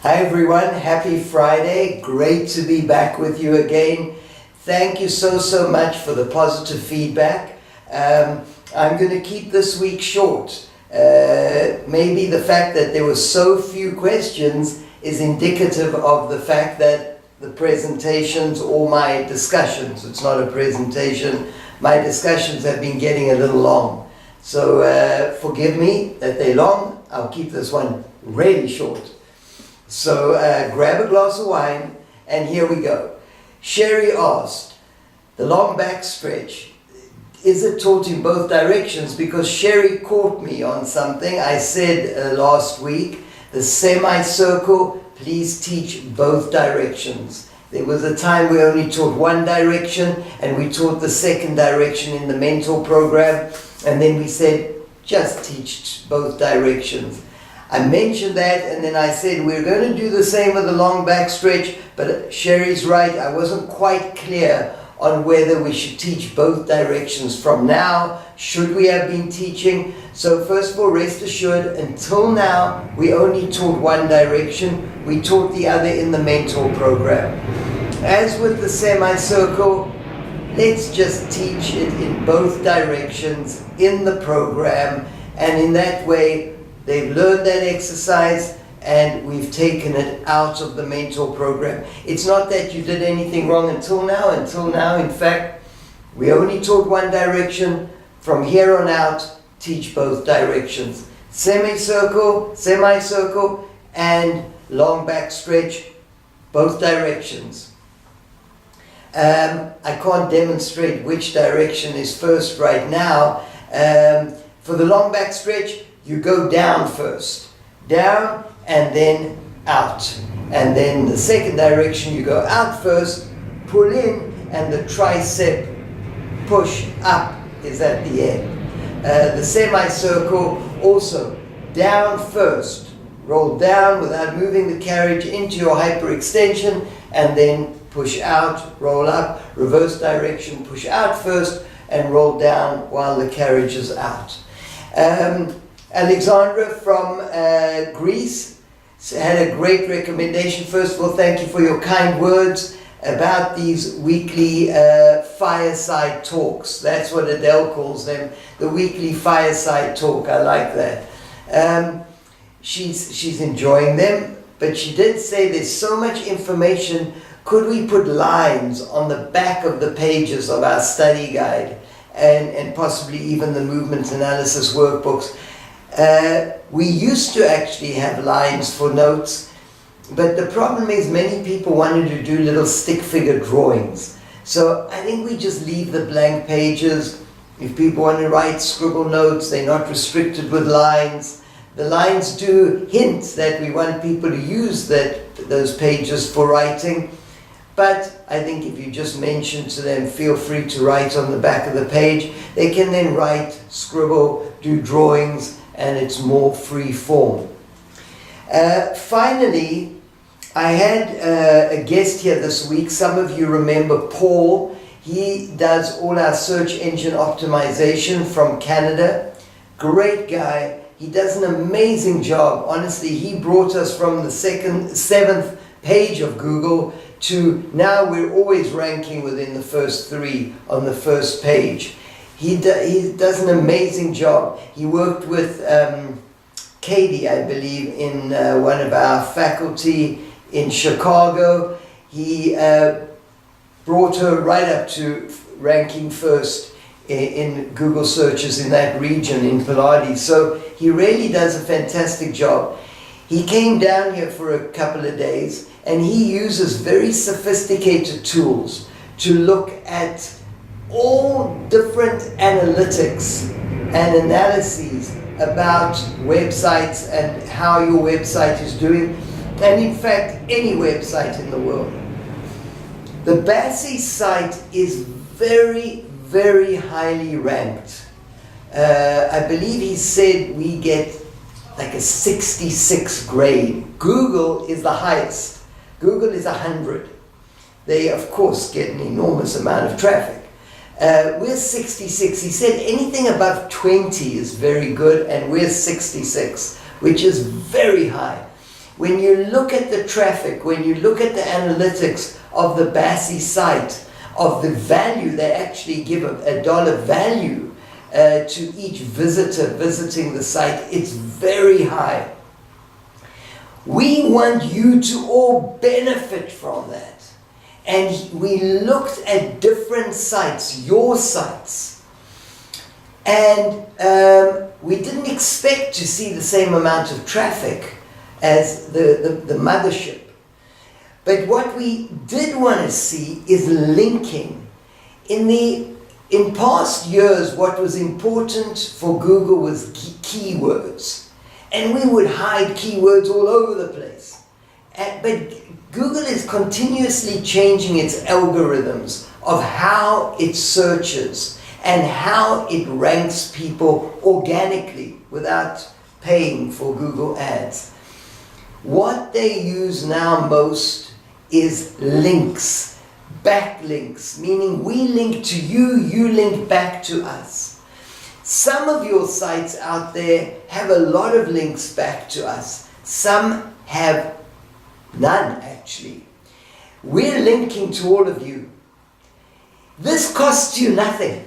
Hi everyone, happy Friday. Great to be back with you again. Thank you so much for the positive feedback. I'm going to keep this week short. Maybe the fact that there were so few questions is indicative of the fact that the presentations or my discussions, it's not a presentation, my discussions have been getting a little long. So forgive me that they're long. I'll keep this one really short. So grab a glass of wine and here we go. Sherry asked, the long back stretch, is it taught in both directions? Because Sherry caught me on something. I said last week, the semicircle, please teach both directions. There was a time we only taught one direction and we taught the second direction in the mentor program, and then we said just teach both directions. I mentioned that and then I said we're going to do the same with the long back stretch, but Sherry's right, I wasn't quite clear on whether we should teach both directions from now. Should we have been teaching? So first of all, rest assured, until now we only taught one direction. We taught the other in the mentor program. As with the semicircle, let's just teach it in both directions in the program, and in that way they've learned that exercise and we've taken it out of the mentor program. It's not that you did anything wrong until now. Until now, in fact, we only taught one direction. From here on out, teach both directions. Semicircle, and long back stretch, both directions. I can't demonstrate which direction is first right now. For the long back stretch, you go down first. Down and then out. And then the second direction, you go out first, pull in, and the tricep push up is at the end. The semicircle, also down first. Roll down without moving the carriage into your hyperextension, and then push out, roll up, reverse direction, push out first, and roll down while the carriage is out. Alexandra from Greece had a great recommendation. First of all, thank you for your kind words about these weekly fireside talks. That's what Adele calls them, the weekly fireside talk. I like that. She's enjoying them, but she did say there's so much information. Could we put lines on the back of the pages of our study guide and possibly even the movement analysis workbooks? We used to actually have lines for notes, but the problem is many people wanted to do little stick figure drawings. So I think we just leave the blank pages. If people want to write scribble notes, they're not restricted with lines. The lines do hint that we want people to use those pages for writing. But I think if you just mention to them, feel free to write on the back of the page, they can then write, scribble, do drawings, and it's more free form. Finally, I had a guest here this week. Some of you remember Paul. He does all our search engine optimization from Canada. Great guy. He does an amazing job. Honestly, he brought us from the seventh page of Google to now we're always ranking within the first 3 on the first page. He does an amazing job. He worked with Katie, I believe, in one of our faculty in Chicago. He brought her right up to ranking first in Google searches in that region in Pilates. So he really does a fantastic job. He came down here for a couple of days and he uses very sophisticated tools to look at all different analytics and analyses about websites and how your website is doing, and in fact any website in the world. The BASI site is very highly ranked. I believe he said we get like a 66 grade. Google is the highest. Google is 100. They of course get an enormous amount of traffic. We're 66. He said anything above 20 is very good, and we're 66, which is very high. when you look at the traffic, when you look at the analytics of the BASI site, of the value, they actually give a dollar value to each visitor visiting the site, it's very high. We want you to all benefit from that. And we looked at different sites, your sites, and we didn't expect to see the same amount of traffic as the mothership. But what we did want to see is linking. In past years, what was important for Google was keywords. And we would hide keywords all over the place. But Google is continuously changing its algorithms of how it searches and how it ranks people organically without paying for Google Ads. What they use now most is links, backlinks, meaning we link to you, you link back to us. Some of your sites out there have a lot of links back to us. Some have none, actually. We're linking to all of you. This costs you nothing.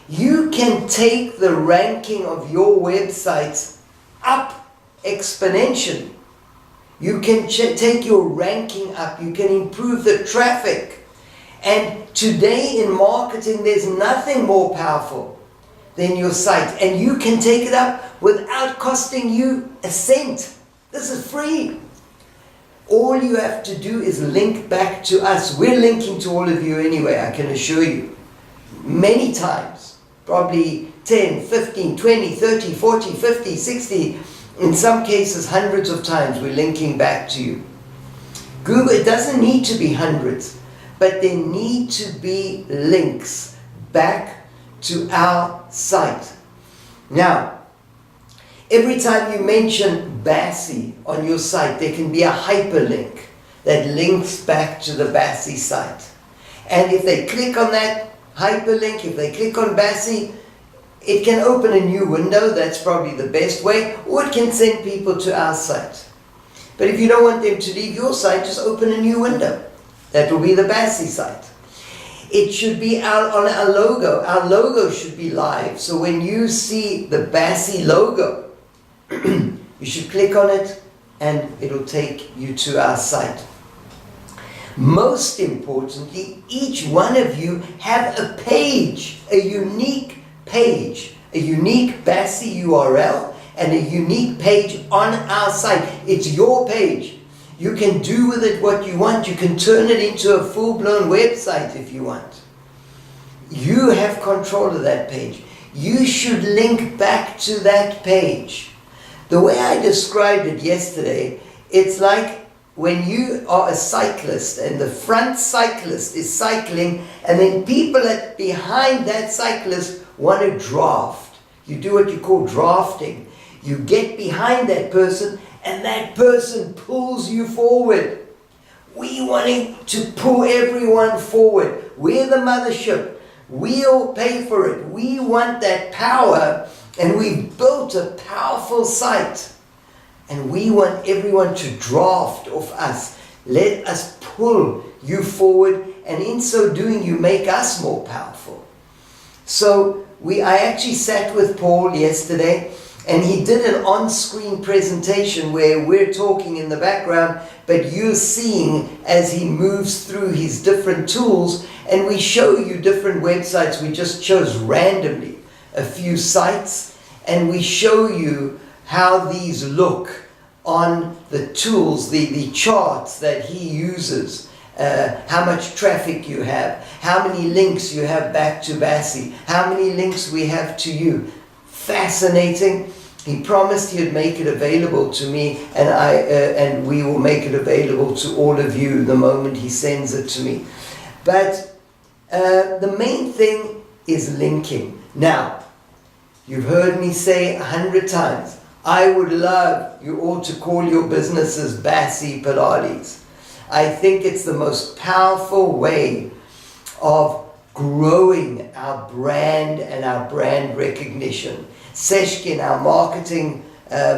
You can take the ranking of your websites up exponentially. You can take your ranking up. You can improve the traffic. And today in marketing, there's nothing more powerful than your site. And you can take it up without costing you a cent. This is free. All you have to do is link back to us. We're linking to all of you anyway, I can assure you. Many times. Probably 10, 15, 20, 30, 40, 50, 60. In some cases, hundreds of times we're linking back to you. Google, it doesn't need to be hundreds, but there need to be links back to our site. Now, every time you mention BASI on your site, there can be a hyperlink that links back to the BASI site. And if they click on that hyperlink, if they click on BASI, it can open a new window. That's probably the best way, or it can send people to our site. But if you don't want them to leave your site, just open a new window. That will be the BASI site. It should be out on our logo. Our logo should be live. So when you see the BASI logo, you should click on it and it'll take you to our site. Most importantly, each one of you have a page, a unique page, a unique BASI URL and a unique page on our site. It's your page. You can do with it what you want. You can turn it into a full-blown website if you want. You have control of that page. You should link back to that page. The way I described it yesterday, it's like when you are a cyclist and the front cyclist is cycling and then people behind that cyclist want to draft. You do what you call drafting. You get behind that person and that person pulls you forward. We wanting to pull everyone forward. We're the mothership. We'll pay for it. We want that power, and we've built a powerful site. And we want everyone to draft off us. Let us pull you forward, and in so doing, you make us more powerful. So I actually sat with Paul yesterday, and he did an on-screen presentation where we're talking in the background, but you're seeing as he moves through his different tools, and we show you different websites. We just chose randomly a few sites, and we show you how these look on the tools, the charts that he uses, how much traffic you have, how many links you have back to BASI, how many links we have to you. Fascinating. He promised he'd make it available to me, and we will make it available to all of you the moment he sends it to me. But the main thing is linking. Now, you've heard me say 100 times, I would love you all to call your businesses BASI Pilates. I think it's the most powerful way of growing our brand and our brand recognition. Seshkin, our marketing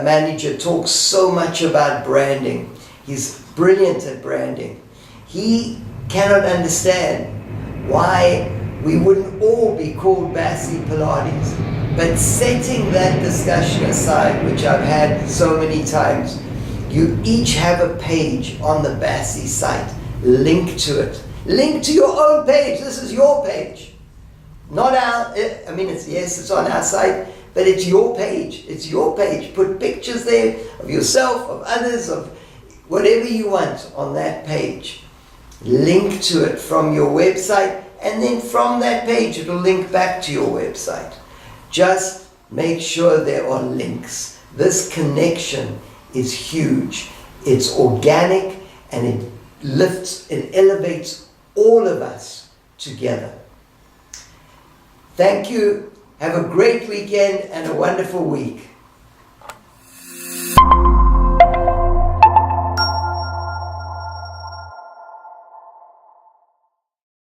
manager, talks so much about branding. He's brilliant at branding. He cannot understand why we wouldn't all be called BASI Pilates. But setting that discussion aside, which I've had so many times, you each have a page on the BASI site. Link to it. Link to your own page. This is your page. Not our, it's on our site, but it's your page. It's your page. Put pictures there of yourself, of others, of whatever you want on that page. Link to it from your website, and then from that page it'll link back to your website. Just make sure there are links. This connection is huge. It's organic, and it lifts, it elevates all of us together. Thank you. Have a great weekend and a wonderful week.